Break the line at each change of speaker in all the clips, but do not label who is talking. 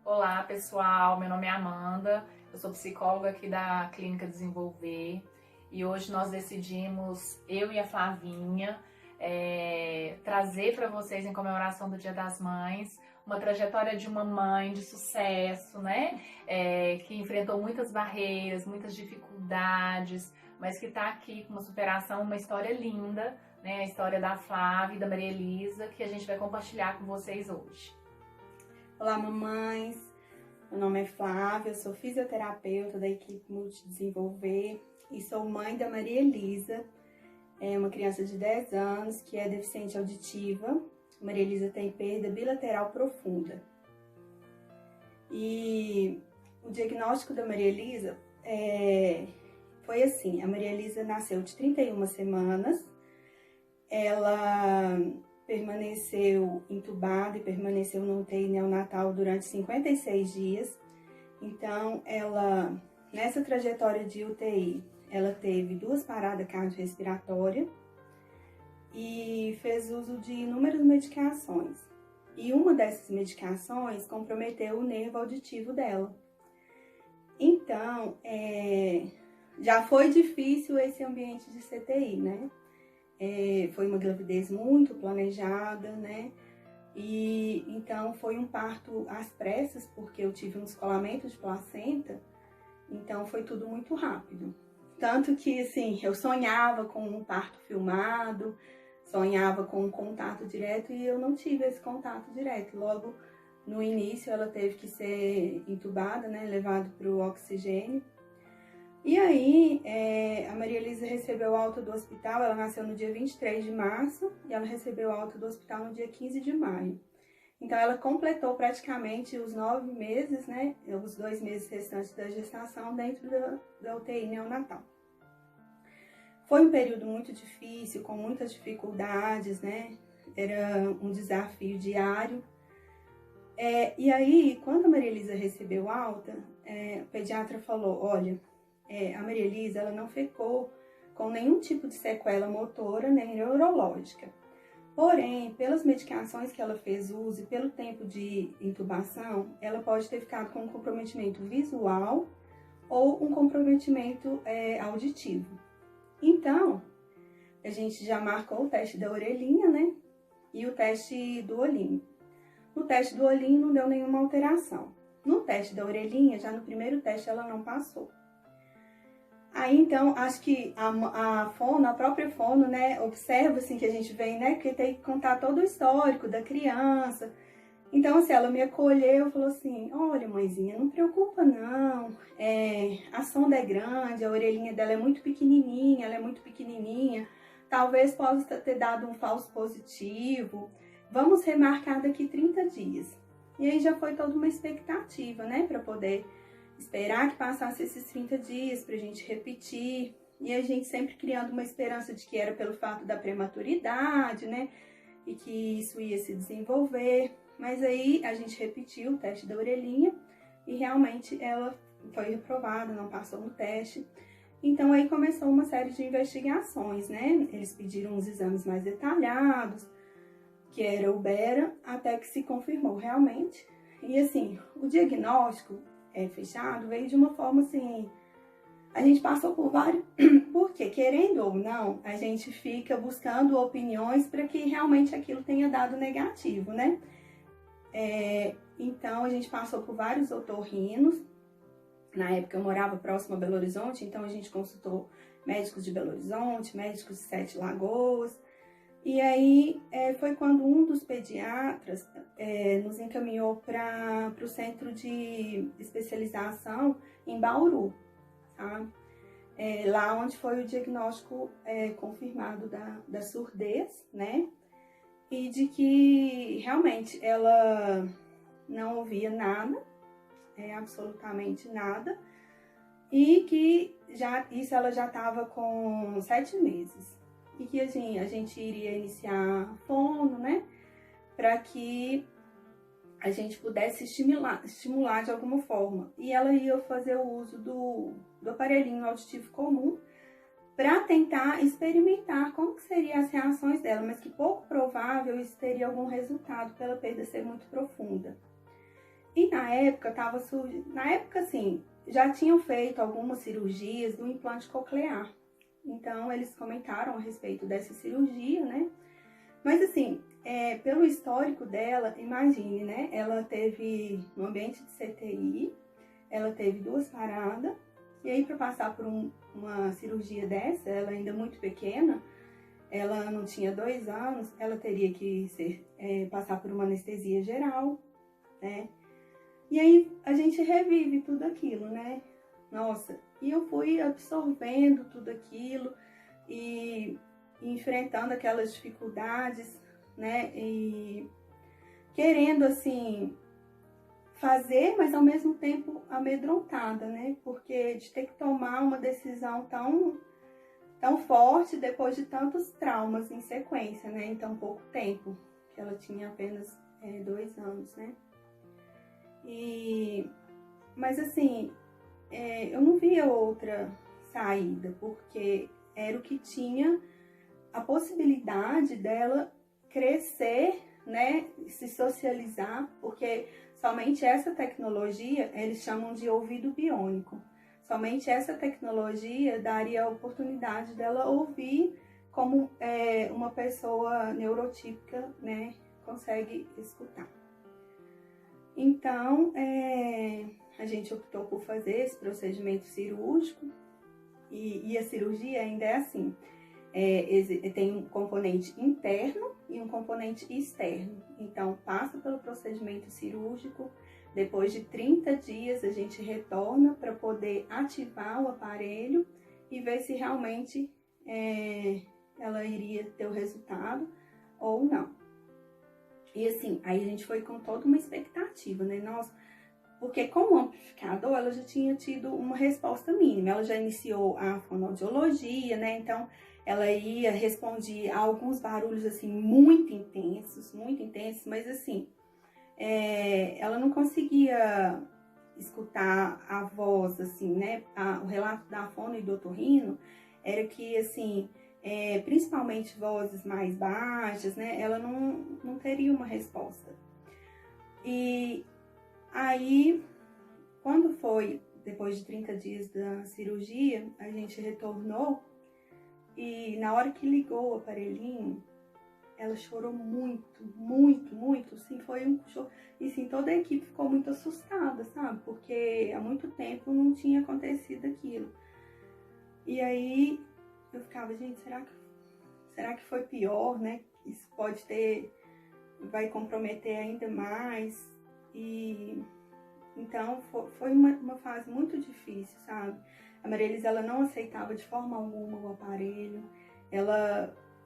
Olá, pessoal. Meu nome é Amanda. Eu sou psicóloga aqui da Clínica Desenvolver e hoje nós decidimos, eu e a Flavinha, trazer para vocês, em comemoração do Dia das Mães, uma trajetória de uma mãe de sucesso, né? Que enfrentou muitas barreiras, muitas dificuldades, mas que está aqui com uma superação, uma história linda, né? A história da Flávia e da Maria Elisa, que a gente vai compartilhar com vocês hoje.
Olá, mamães! Meu nome é Flávia, eu sou fisioterapeuta da equipe Multidesenvolver e sou mãe da Maria Elisa, uma criança de 10 anos que é deficiente auditiva. A Maria Elisa tem perda bilateral profunda. E o diagnóstico da Maria Elisa foi assim: a Maria Elisa nasceu de 31 semanas, ela permaneceu entubada e permaneceu no UTI neonatal durante 56 dias. Então, ela, nessa trajetória de UTI, ela teve 2 paradas cardiorrespiratórias e fez uso de inúmeras medicações. E uma dessas medicações comprometeu o nervo auditivo dela. Então, já foi difícil esse ambiente de CTI, né? Foi uma gravidez muito planejada, né? E então foi um parto às pressas, porque eu tive um descolamento de placenta, então foi tudo muito rápido. Tanto que, assim, eu sonhava com um parto filmado, sonhava com um contato direto e eu não tive esse contato direto. Logo no início ela teve que ser entubada, né? Levada para o oxigênio. E aí, a Maria Elisa recebeu alta do hospital, ela nasceu no dia 23 de março e ela recebeu alta do hospital no dia 15 de maio. Então, ela completou praticamente os 9 meses, né, os 2 meses restantes da gestação dentro da UTI neonatal. Foi um período muito difícil, com muitas dificuldades, né, era um desafio diário. E aí, quando a Maria Elisa recebeu alta, o pediatra falou: olha, a Maria Elisa, ela não ficou com nenhum tipo de sequela motora nem neurológica. Porém, pelas medicações que ela fez uso e pelo tempo de intubação, ela pode ter ficado com um comprometimento visual ou um comprometimento auditivo. Então, a gente já marcou o teste da orelhinha, né? E o teste do olhinho. No teste do olhinho não deu nenhuma alteração. No teste da orelhinha, já no primeiro teste, ela não passou. Aí, então, acho que a própria fono, né, observa, assim, que a gente vem, né, que tem que contar todo o histórico da criança. Então, assim, ela me acolheu e falou assim: olha, mãezinha, não preocupa não, a sonda é grande, a orelhinha dela é muito pequenininha, talvez possa ter dado um falso positivo, vamos remarcar daqui 30 dias. E aí já foi toda uma expectativa, né, para poder esperar que passasse esses 30 dias pra gente repetir, e a gente sempre criando uma esperança de que era pelo fato da prematuridade, né, e que isso ia se desenvolver. Mas aí a gente repetiu o teste da orelhinha e realmente ela foi reprovada, não passou no teste. Então aí começou uma série de investigações, né, eles pediram uns exames mais detalhados, que era o BERA, até que se confirmou realmente. E assim, o diagnóstico fechado veio de uma forma assim, a gente passou por vários, porque querendo ou não, a gente fica buscando opiniões para que realmente aquilo tenha dado negativo, né? Então a gente passou por vários otorrinos. Na época eu morava próximo a Belo Horizonte, então a gente consultou médicos de Belo Horizonte, médicos de Sete Lagoas. E aí foi quando um dos pediatras nos encaminhou para o centro de especialização em Bauru, tá? Lá onde foi o diagnóstico confirmado da surdez, né? E de que realmente ela não ouvia nada, absolutamente nada, e que ela já estava com 7 meses. E que assim, a gente iria iniciar fono, né, para que a gente pudesse estimular de alguma forma. E ela ia fazer o uso do aparelhinho auditivo comum para tentar experimentar como que seriam as reações dela, mas que pouco provável isso teria algum resultado pela perda ser muito profunda. E na época tava surgindo, na época assim, já tinham feito algumas cirurgias do implante coclear. Então eles comentaram a respeito dessa cirurgia, né? Mas assim, pelo histórico dela, imagine, né? Ela teve no ambiente de CTI, ela teve 2 paradas, e aí para passar por uma cirurgia dessa, ela ainda muito pequena, ela não tinha 2 anos, ela teria que passar por uma anestesia geral, né? E aí a gente revive tudo aquilo, né? Nossa, e eu fui absorvendo tudo aquilo e enfrentando aquelas dificuldades, né? E querendo, assim, fazer, mas ao mesmo tempo amedrontada, né? Porque de ter que tomar uma decisão tão forte depois de tantos traumas em sequência, né? Em tão pouco tempo, que ela tinha apenas 2 anos, né? Mas assim, eu não via outra saída, porque era o que tinha a possibilidade dela crescer, né, se socializar, porque somente essa tecnologia, eles chamam de ouvido biônico, somente essa tecnologia daria a oportunidade dela ouvir como uma pessoa neurotípica, né, consegue escutar. Então, a gente optou por fazer esse procedimento cirúrgico e a cirurgia ainda é assim, tem um componente interno e um componente externo. Então, passa pelo procedimento cirúrgico, depois de 30 dias a gente retorna para poder ativar o aparelho e ver se realmente ela iria ter o resultado ou não. E assim, aí a gente foi com toda uma expectativa, né? Nossa, porque com o amplificador ela já tinha tido uma resposta mínima. Ela já iniciou a fonoaudiologia, né? Então ela respondia a alguns barulhos assim muito intensos, mas assim, ela não conseguia escutar a voz, assim, né? O relato da fono e do otorrino era que, assim, principalmente vozes mais baixas, né? Ela não teria uma resposta. E aí, quando foi depois de 30 dias da cirurgia, a gente retornou e na hora que ligou o aparelhinho, ela chorou muito, sim, foi um choro. E sim, toda a equipe ficou muito assustada, sabe? Porque há muito tempo não tinha acontecido aquilo. E aí eu ficava, gente, será que foi pior, né? Isso vai comprometer ainda mais. E então foi uma fase muito difícil, sabe? A Maria Elisa, ela não aceitava de forma alguma o aparelho.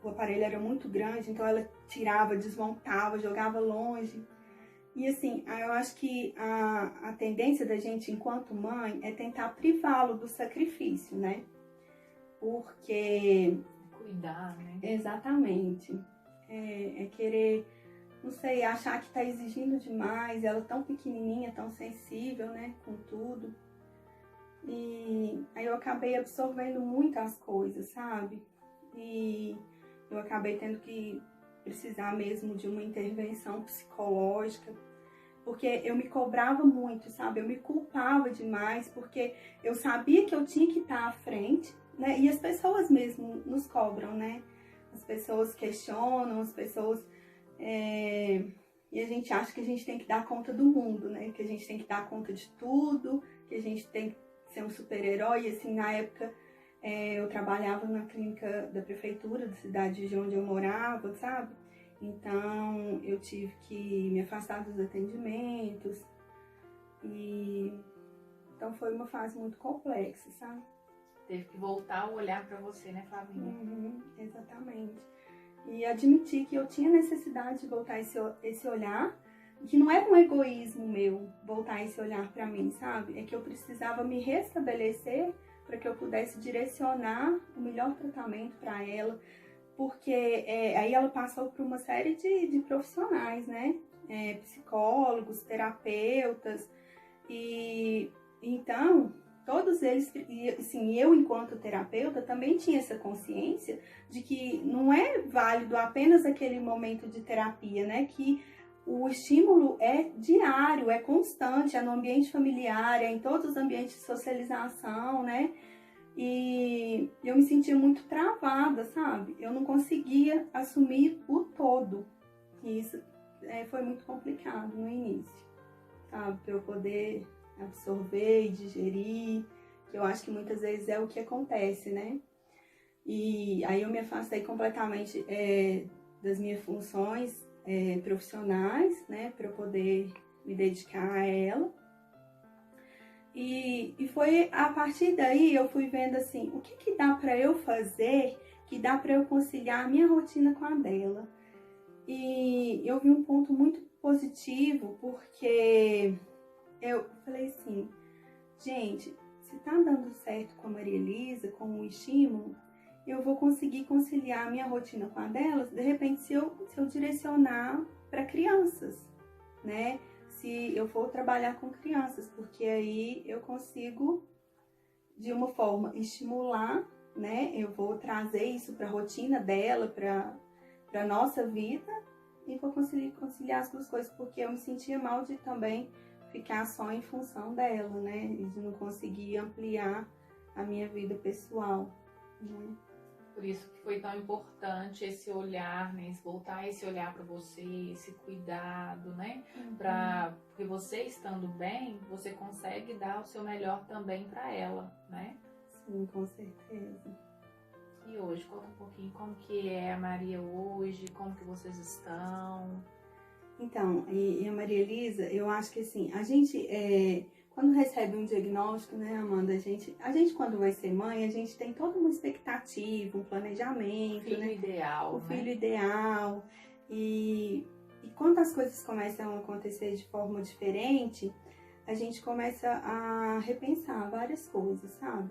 O aparelho era muito grande, então ela tirava, desmontava, jogava longe. E assim, eu acho que a tendência da gente, enquanto mãe, é tentar privá-lo do sacrifício, né? Porque...
Cuidar, né?
Exatamente. Querer, não sei, achar que tá exigindo demais, ela tão pequenininha, tão sensível, né? Com tudo. E aí eu acabei absorvendo muitas coisas, sabe? E eu acabei tendo que precisar mesmo de uma intervenção psicológica, porque eu me cobrava muito, sabe? Eu me culpava demais, porque eu sabia que eu tinha que estar à frente, né? E as pessoas mesmo nos cobram, né? As pessoas questionam, as pessoas... E a gente acha que a gente tem que dar conta do mundo, né? Que a gente tem que dar conta de tudo, que a gente tem que ser um super-herói. E assim, na época... eu trabalhava na clínica da prefeitura da cidade de onde eu morava, sabe? Então, eu tive que me afastar dos atendimentos. Então, foi uma fase muito complexa, sabe?
Teve que voltar o olhar para você, né, Flavinha?
Exatamente. E admitir que eu tinha necessidade de voltar esse olhar, que não era um egoísmo meu voltar esse olhar para mim, sabe? É que eu precisava me restabelecer para que eu pudesse direcionar o melhor tratamento para ela, porque aí ela passou por uma série de profissionais, né? Psicólogos, terapeutas, e então todos eles, e assim, eu enquanto terapeuta também tinha essa consciência de que não é válido apenas aquele momento de terapia, né? Que o estímulo é diário, é constante, é no ambiente familiar, é em todos os ambientes de socialização, né? E eu me sentia muito travada, sabe? Eu não conseguia assumir o todo. E isso foi muito complicado no início, sabe? Para eu poder absorver e digerir, que eu acho que muitas vezes é o que acontece, né? E aí eu me afastei completamente das minhas funções profissionais, né? Para eu poder me dedicar a ela. E foi a partir daí eu fui vendo assim, o que dá para eu fazer, que dá para eu conciliar a minha rotina com a dela. E eu vi um ponto muito positivo, porque eu falei assim, gente, se tá dando certo com a Maria Elisa, com o estímulo, eu vou conseguir conciliar a minha rotina com a dela, de repente, se eu direcionar para crianças, né? Se eu for trabalhar com crianças, porque aí eu consigo, de uma forma, estimular, né? Eu vou trazer isso para a rotina dela, para a nossa vida, e vou conseguir conciliar as duas coisas, porque eu me sentia mal de também ficar só em função dela, né? E de não conseguir ampliar a minha vida pessoal, né?
Por isso que foi tão importante esse olhar, né? Voltar esse olhar para você, esse cuidado, né? Porque você estando bem, você consegue dar o seu melhor também para ela, né?
Sim, com certeza.
E hoje, conta um pouquinho como que é a Maria hoje, como que vocês estão.
Então, e a Maria Elisa, eu acho que assim, a gente, quando recebe um diagnóstico, né, Amanda, a gente quando vai ser mãe, a gente tem toda uma expectativa, um planejamento,
Filho
né?
ideal,
O
né?
filho ideal. E quando as coisas começam a acontecer de forma diferente, a gente começa a repensar várias coisas, sabe?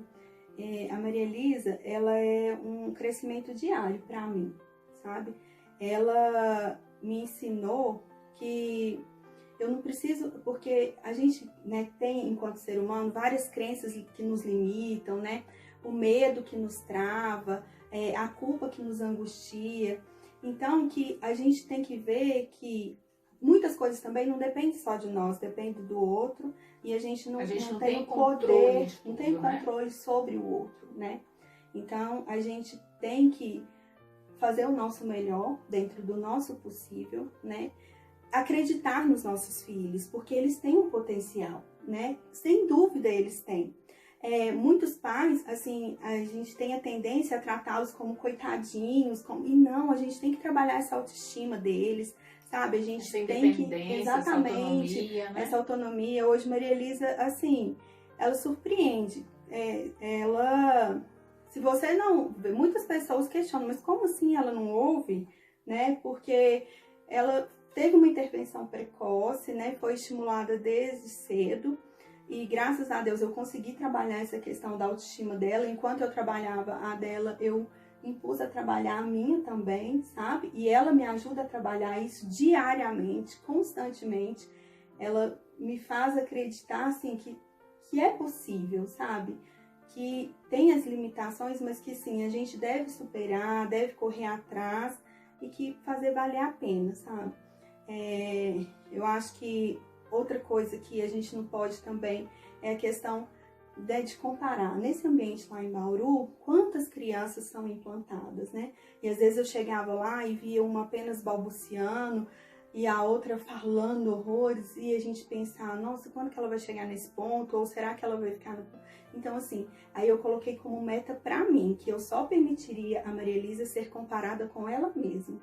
A Maria Elisa, ela é um crescimento diário para mim, sabe? Ela me ensinou que eu não preciso, porque a gente, né, tem, enquanto ser humano, várias crenças que nos limitam, né? O medo que nos trava, a culpa que nos angustia. Então, que a gente tem que ver que muitas coisas também não dependem só de nós, depende do outro, e a gente não tem poder, não tem controle sobre o outro, né? Então, a gente tem que fazer o nosso melhor dentro do nosso possível, né? Acreditar nos nossos filhos, porque eles têm um potencial, né? Sem dúvida eles têm. Muitos pais, assim, a gente tem a tendência a tratá-los como coitadinhos, e não, a gente tem que trabalhar essa autoestima deles, sabe? A gente tem que, exatamente,
essa autonomia, né?
Essa autonomia. Hoje, Maria Elisa, assim, ela surpreende. Ela, se você não, muitas pessoas questionam, mas como assim ela não ouve, né? Porque ela teve uma intervenção precoce, né? Foi estimulada desde cedo. E graças a Deus eu consegui trabalhar essa questão da autoestima dela. Enquanto eu trabalhava a dela, eu impus a trabalhar a minha também, sabe? E ela me ajuda a trabalhar isso diariamente, constantemente. Ela me faz acreditar, assim, que é possível, sabe? Que tem as limitações, mas que sim, a gente deve superar, deve correr atrás e que fazer valer a pena, sabe? Eu acho que outra coisa que a gente não pode também é a questão de comparar. Nesse ambiente lá em Bauru, quantas crianças são implantadas, né? E às vezes eu chegava lá e via uma apenas balbuciando e a outra falando horrores, e a gente pensar, nossa, quando que ela vai chegar nesse ponto? Ou será que ela vai ficar no... Então, assim, aí eu coloquei como meta pra mim, que eu só permitiria a Maria Elisa ser comparada com ela mesma.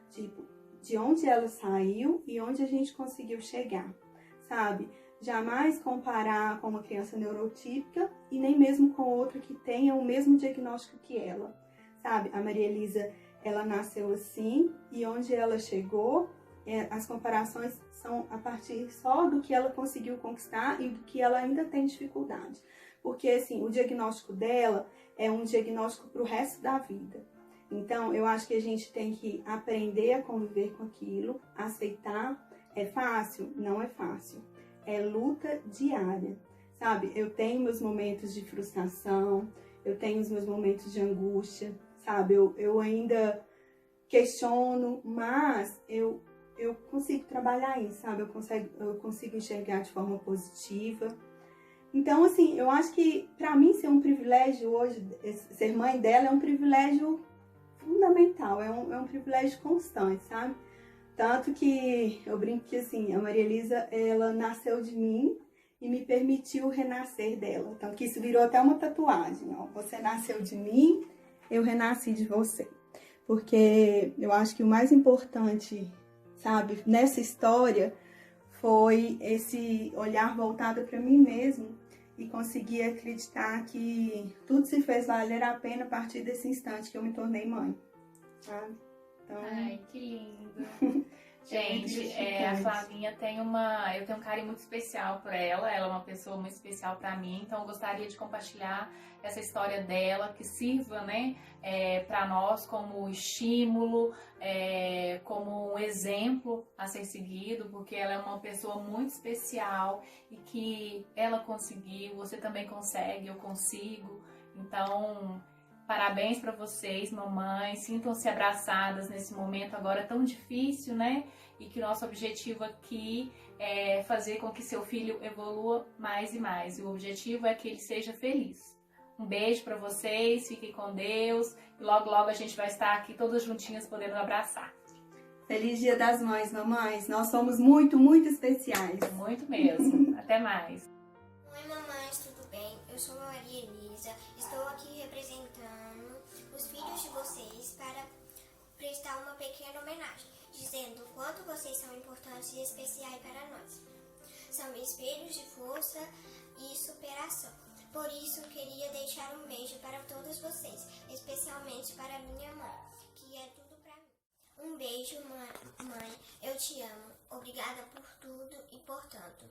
Tipo, de onde ela saiu e onde a gente conseguiu chegar, sabe? Jamais comparar com uma criança neurotípica e nem mesmo com outra que tenha o mesmo diagnóstico que ela, sabe? A Maria Elisa, ela nasceu assim e onde ela chegou, as comparações são a partir só do que ela conseguiu conquistar e do que ela ainda tem dificuldade. Porque, assim, o diagnóstico dela é um diagnóstico para o resto da vida. Então, eu acho que a gente tem que aprender a conviver com aquilo, aceitar. É fácil? Não é fácil. É luta diária, sabe? Eu tenho meus momentos de frustração, eu tenho os meus momentos de angústia, sabe? Eu ainda questiono, mas eu eu consigo trabalhar isso, sabe? Eu consigo enxergar de forma positiva. Então, assim, eu acho que para mim ser um privilégio hoje, ser mãe dela é um privilégio fundamental, é um privilégio constante, sabe? Tanto que eu brinco que, assim, a Maria Elisa, ela nasceu de mim e me permitiu renascer dela. Tanto que isso virou até uma tatuagem, ó. Você nasceu de mim, eu renasci de você. Porque eu acho que o mais importante, sabe, nessa história foi esse olhar voltado para mim mesmo e conseguir acreditar que tudo se fez valer a pena a partir desse instante que eu me tornei mãe, sabe? Então...
Ai, que lindo. Gente, a Flavinha eu tenho um carinho muito especial por ela é uma pessoa muito especial para mim, então eu gostaria de compartilhar essa história dela, que sirva, né, para nós como estímulo, como um exemplo a ser seguido, porque ela é uma pessoa muito especial e que ela conseguiu, você também consegue, eu consigo, então... Parabéns para vocês, mamães, sintam-se abraçadas nesse momento agora tão difícil, né? E que o nosso objetivo aqui é fazer com que seu filho evolua mais e mais. E o objetivo é que ele seja feliz. Um beijo para vocês, fiquem com Deus. E logo, logo a gente vai estar aqui todas juntinhas podendo abraçar.
Feliz Dia das Mães, mamães. Nós somos muito, muito especiais.
Muito mesmo. Até mais.
Oi, mamães, tudo bem? Eu sou a Maria Elisa. Estou aqui representando os filhos de vocês para prestar uma pequena homenagem, dizendo o quanto vocês são importantes e especiais para nós. São espelhos de força e superação. Por isso, queria deixar um beijo para todos vocês, especialmente para minha mãe, que é tudo para mim. Um beijo, mãe. Eu te amo. Obrigada por tudo e por tanto.